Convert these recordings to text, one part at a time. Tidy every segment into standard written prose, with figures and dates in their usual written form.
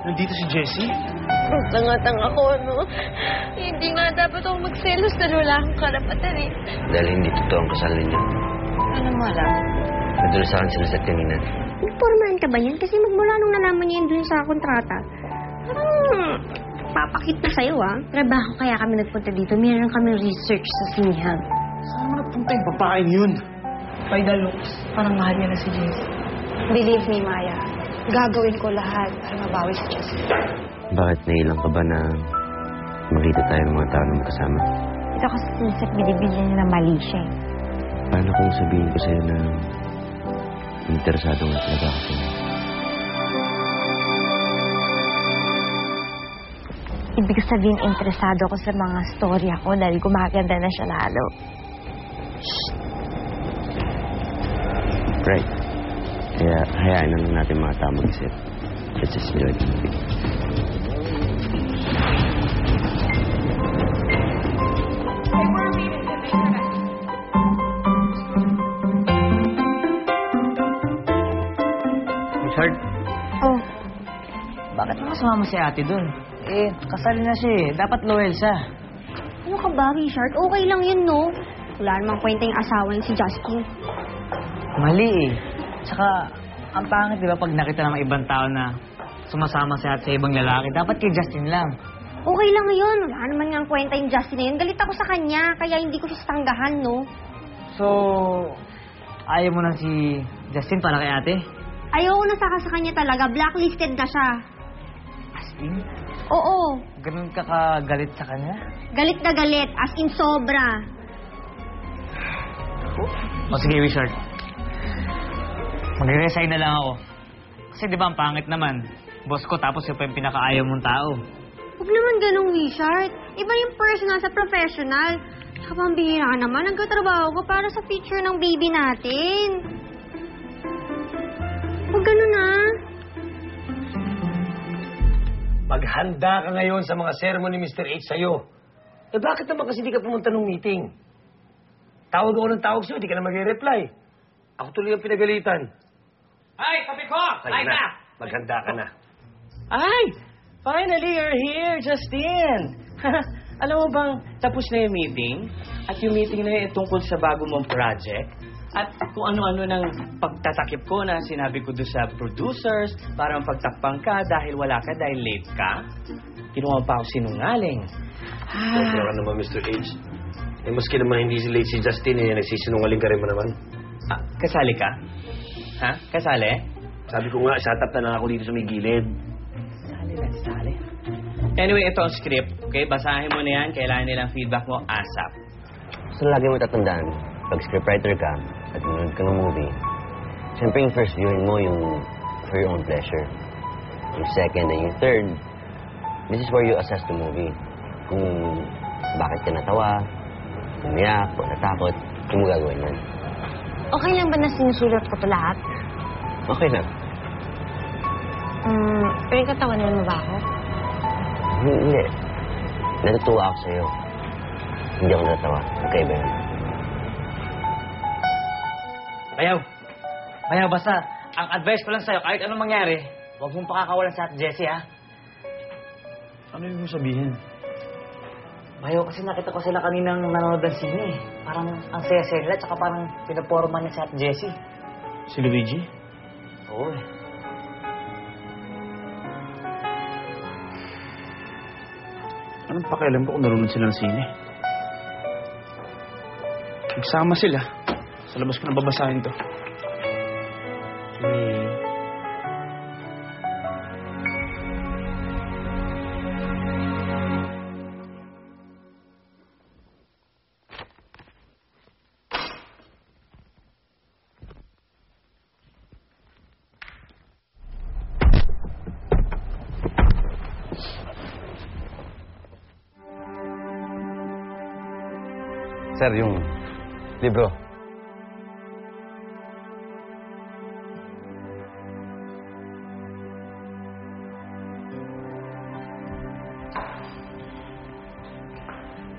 Nandito si Jessie? Tanga-tanga ko, no? Hindi nga dapat ako magselos dahil wala akong karapatan eh. Dahil hindi totoo ang kasal ninyo. Ano mo alam? Nadulasakan sila sa kanina. Impormahan ka ba yan? Kasi magmula nung nalaman niya yun dun sa kontrata, parang papakit na sa'yo, ah. Trabaho kaya kami nagpunta dito. Meron kami research sa sinihan. Saan mo napunta yung babaeng yun? By the looks, parang mahal niya na si Jessie. Believe me, Maya. Gagawin ko lahat para mabawi si Jessie. Bakit nailang ka ba na makita tayo ng mga tao na magkasama? Ito kasi sinisip binibilyan niya na mali siya. Paano kung sabihin ko sa'yo na interesado nga talaga ako sa'yo? Ibig sabihin, interesado ako sa mga storya ko dahil gumaganda na siya lalo. Right. Kaya hayaan na lang natin mga tao mag-isip. Let's just enjoy the movie. Richard? Oh, Bakit mo sumama si ate dun? Eh, kasal na siya eh. Dapat loyal siya. ano ka ba, Richard? Okay lang yun, no? Wala namang kwenta yung asawa niya si Justin. Mali eh. Tsaka, ang pangit di ba pag nakita ng mga ibang tao na sumasama si ate sa ibang lalaki, dapat kay Justin lang. Okay lang yun. Wala naman nga ang kwenta yung Justin na yun. Galit ako sa kanya, kaya hindi ko siya tanggahan, no? So, ayaw mo na si Justin para kay ate? Ayoko na sa kanya talaga. Blacklisted na siya. As in? Oo. Ganun ka kagalit sa kanya? Galit na galit. As in sobra. O sige, Richard. Magre-resign na lang ako. Kasi di ba ang pangit naman? Boss ko tapos yung pa yung pinakaayaw mong tao. Huwag naman ganong, Richard. Iba yung personal sa professional. Tsaka pambihira ka naman. Nagkatrabaho ko para sa future ng baby natin. Huwag ganun, ah. Maghanda ka ngayon sa mga sermon ni Mr. H sa'yo. Eh bakit naman kasi di ka pumunta ng meeting? Tawag ako ng tawag sa'yo, di ka na mag-reply. Ako tuloy ang pinagalitan. Ay, sabi ko! Ay na! Maghanda ka na. Ay! Finally, you're here, Justin! Alam mo bang tapos na yung meeting? At yung meeting na yun ay tungkol sa bago mong project? At kung ano-ano ng pagtatakip ko na sinabi ko doon sa producers para mapagtakpang ka dahil wala ka, dahil late ka. Kinuha pa ako sinungaling. Siyempre ka naman, Mr. H. Eh, maski naman hindi si late si Justin, eh, nagsisinungaling ka rin mo naman. Ah, kasali ka? Ha? Kasali? Sabi ko nga, shut up na lang ako dito sa may gilid. Sali. Anyway, ito ang script. Okay, basahin mo na yan. Kailangan nilang feedback mo ASAP. So lagi mo tatandaan, pag scriptwriter ka at manood ka ng movie, siyempre yung first viewing mo yung for your own pleasure. Yung second and yung third, this is where you assess the movie. Kung bakit ka natawa, umiyak, o natakot, kung mo gagawin yan. Okay lang ba na sinusulat ko ito lahat? Okay lang. Pero katawanan mo ba ako? Hindi. Natutuwa ako sa'yo. Hindi ako natawa. Okay ba yun? Bayaw, basta, ang advice ko lang sa'yo, kahit anong mangyari, huwag mong pakakawalan sa ate Jessie, ha? Ano yung sabihin? Bayaw, kasi nakita ko sila kaninang nanonood ng sine. Parang ang saya-saya nila, tsaka parang pinaporma niya sa ate Jessie. Si Luigi? Oo eh. Anong pakialam ko kung nanonood sila ng sine? Nagsama sila. Sa labas ko na babasahin to. Sir, yung libro.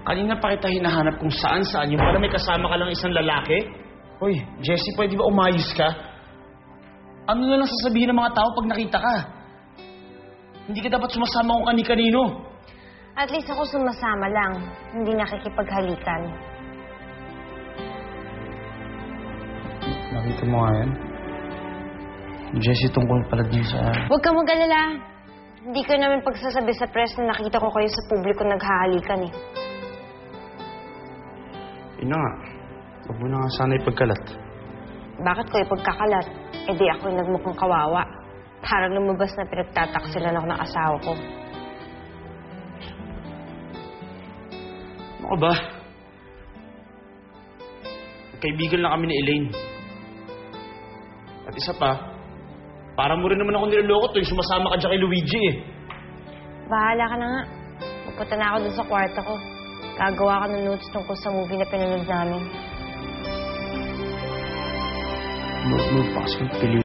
Kanina pa kita hinahanap kung saan-saan yung para may kasama ka lang isang lalaki. Hoy, Jessie, pwede ba umayos ka? Ano na lang sasabihin ng mga tao pag nakita ka? Hindi ka dapat sumasama kung kani-kanino. At least ako sumasama lang, hindi nakikipaghalikan. Nakita mo nga yan? Jessie, tungkol pala din sa... Huwag kang mag-alala. Hindi ko naman pagsasabi sa press na nakita ko kayo sa publiko naghahalikan eh. Yun na nga. Huwag mo na nga sana ipagkalat. Bakit ko ipagkakalat? Eh di ako yung nagmukhang kawawa. Parang lumabas na pinagtataksilan ako ng asawa ko. Ano ka ba? Kaibigan lang kami ni Elaine. At isa pa, parang mo rin naman ako niloloko tuwing sumasama ka dyan kay Luigi eh. Bahala ka na nga. Pupunta na ako dun sa kwarto ko. Gagawa ka ng notes tungkol sa movie na pinanood namin. Note pa kasi pili